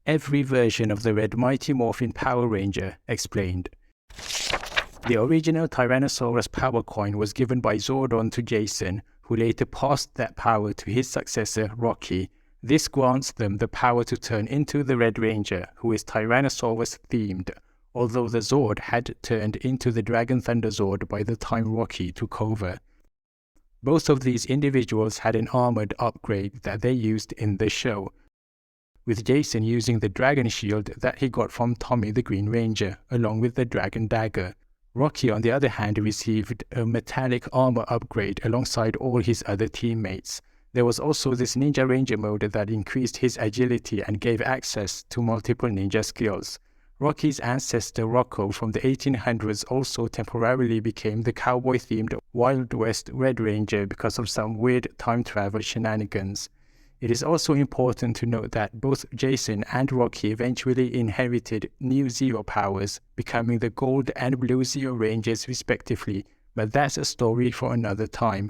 every version of the Red Mighty Morphin Power Ranger explained. The original Tyrannosaurus power coin was given by Zordon to Jason, who later passed that power to his successor, Rocky. This grants them the power to turn into the Red Ranger, who is Tyrannosaurus themed, although the Zord had turned into the Dragon Thunder Zord by the time Rocky took over. Both of these individuals had an armored upgrade that they used in the show, with Jason using the Dragon Shield that he got from Tommy the Green Ranger, along with the Dragon Dagger. Rocky, on the other hand, received a metallic armor upgrade alongside all his other teammates. There was also this Ninja Ranger mode that increased his agility and gave access to multiple ninja skills. Rocky's ancestor Rocco from the 1800s also temporarily became the cowboy-themed Wild West Red Ranger because of some weird time travel shenanigans. It is also important to note that both Jason and Rocky eventually inherited new Zero powers, becoming the Gold and Blue Zero Rangers respectively, but that's a story for another time.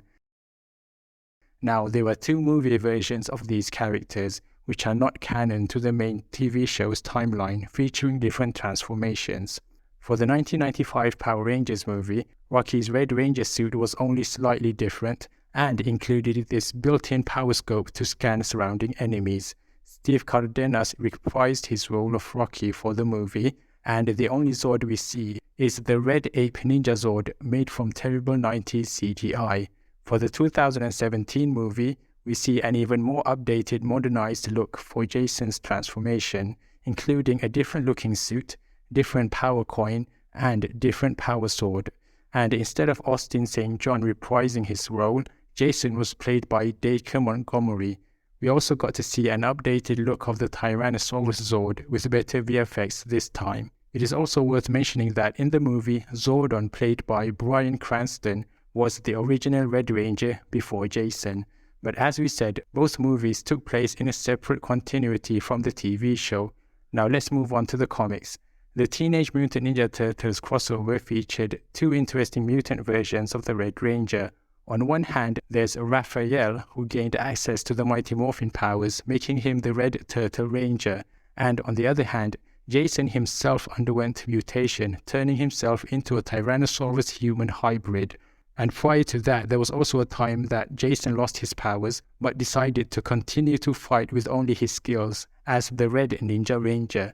Now, there are two movie versions of these characters, which are not canon to the main TV show's timeline, featuring different transformations. For the 1995 Power Rangers movie, Rocky's Red Ranger suit was only slightly different, and included this built-in power scope to scan surrounding enemies. Steve Cardenas reprised his role of Rocky for the movie, and the only Zord we see is the Red Ape Ninja Zord made from terrible 90s CGI. For the 2017 movie, we see an even more updated, modernized look for Jason's transformation, including a different looking suit, different power coin, and different power sword. And instead of Austin St. John reprising his role, Jason was played by Dacre Montgomery. We also got to see an updated look of the Tyrannosaurus Zord with better VFX this time. It is also worth mentioning that in the movie, Zordon, played by Bryan Cranston, was the original Red Ranger before Jason. But as we said, both movies took place in a separate continuity from the TV show. Now let's move on to the comics. The Teenage Mutant Ninja Turtles crossover featured two interesting mutant versions of the Red Ranger. On one hand, there's Raphael, who gained access to the Mighty Morphin powers, making him the Red Turtle Ranger. And on the other hand, Jason himself underwent mutation, turning himself into a Tyrannosaurus human hybrid. And prior to that, there was also a time that Jason lost his powers, but decided to continue to fight with only his skills as the Red Ninja Ranger.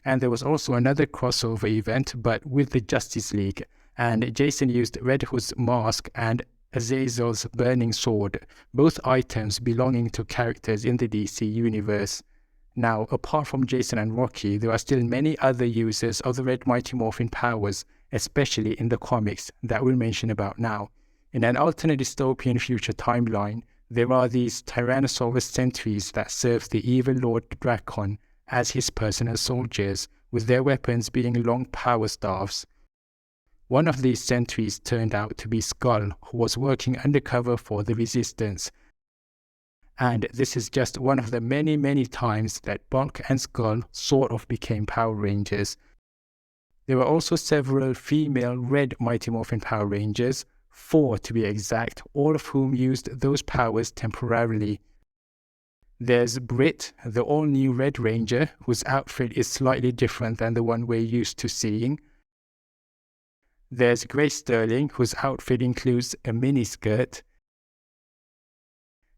And there was also another crossover event, but with the Justice League, and Jason used Red Hood's mask and Azazel's burning sword, both items belonging to characters in the DC universe. Now, apart from Jason and Rocky, there are still many other users of the Red Mighty Morphin powers, especially in the comics, that we'll mention about now. In an alternate dystopian future timeline, there are these Tyrannosaurus sentries that serve the evil Lord Drakon as his personal soldiers, with their weapons being long power staffs. One of these sentries turned out to be Skull, who was working undercover for the Resistance. And this is just one of the many times that Bulk and Skull sort of became Power Rangers. There were also several female Red Mighty Morphin Power Rangers, 4 to be exact, all of whom used those powers temporarily. There's Britt, the all-new Red Ranger, whose outfit is slightly different than the one we're used to seeing. There's Grace Sterling, whose outfit includes a miniskirt.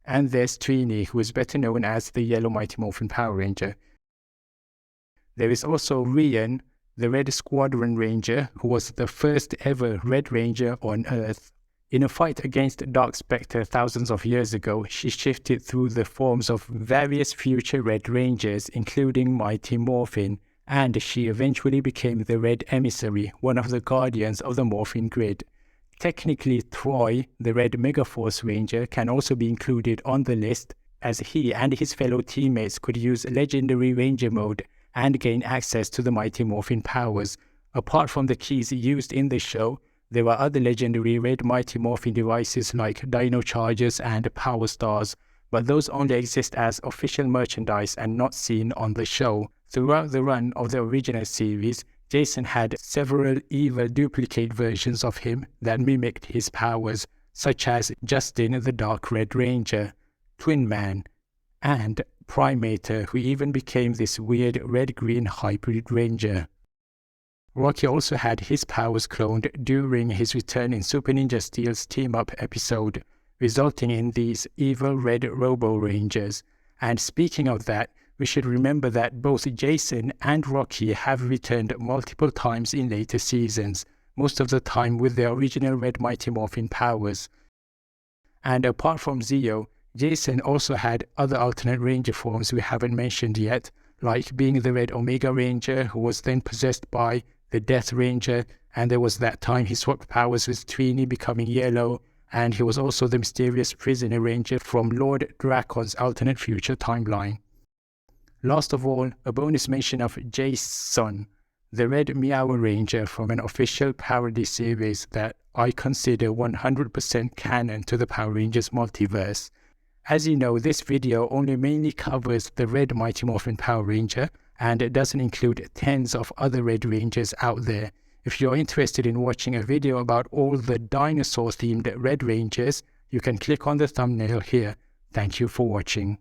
And there's Trini, who is better known as the Yellow Mighty Morphin Power Ranger. There is also Rian, the Red Squadron Ranger, who was the first ever Red Ranger on Earth. In a fight against Dark Spectre thousands of years ago, she shifted through the forms of various future Red Rangers, including Mighty Morphin, and she eventually became the Red Emissary, one of the guardians of the Morphin Grid. Technically, Troy, the Red Megaforce Ranger, can also be included on the list, as he and his fellow teammates could use Legendary Ranger mode and gain access to the Mighty Morphin powers. Apart from the keys used in the show, there are other legendary Red Mighty Morphin devices like Dino Chargers and Power Stars, but those only exist as official merchandise and not seen on the show. Throughout the run of the original series, Jason had several evil duplicate versions of him that mimicked his powers, such as Justin the Dark Red Ranger, Twin Man, and Primator, who even became this weird red-green hybrid ranger. Rocky also had his powers cloned during his return in Super Ninja Steel's team-up episode, resulting in these evil red Robo Rangers. And speaking of that, we should remember that both Jason and Rocky have returned multiple times in later seasons, most of the time with their original Red Mighty Morphin powers. And apart from Zeo, Jason also had other alternate Ranger forms we haven't mentioned yet, like being the Red Omega Ranger, who was then possessed by the Death Ranger, and there was that time he swapped powers with Trini, becoming yellow, and he was also the mysterious Prisoner Ranger from Lord Dracon's alternate future timeline. Last of all, a bonus mention of Jason, the Red Meow Ranger from an official parody series that I consider 100% canon to the Power Rangers multiverse. As you know, this video only mainly covers the Red Mighty Morphin Power Ranger, and it doesn't include tens of other Red Rangers out there. If you're interested in watching a video about all the dinosaur-themed Red Rangers, you can click on the thumbnail here. Thank you for watching.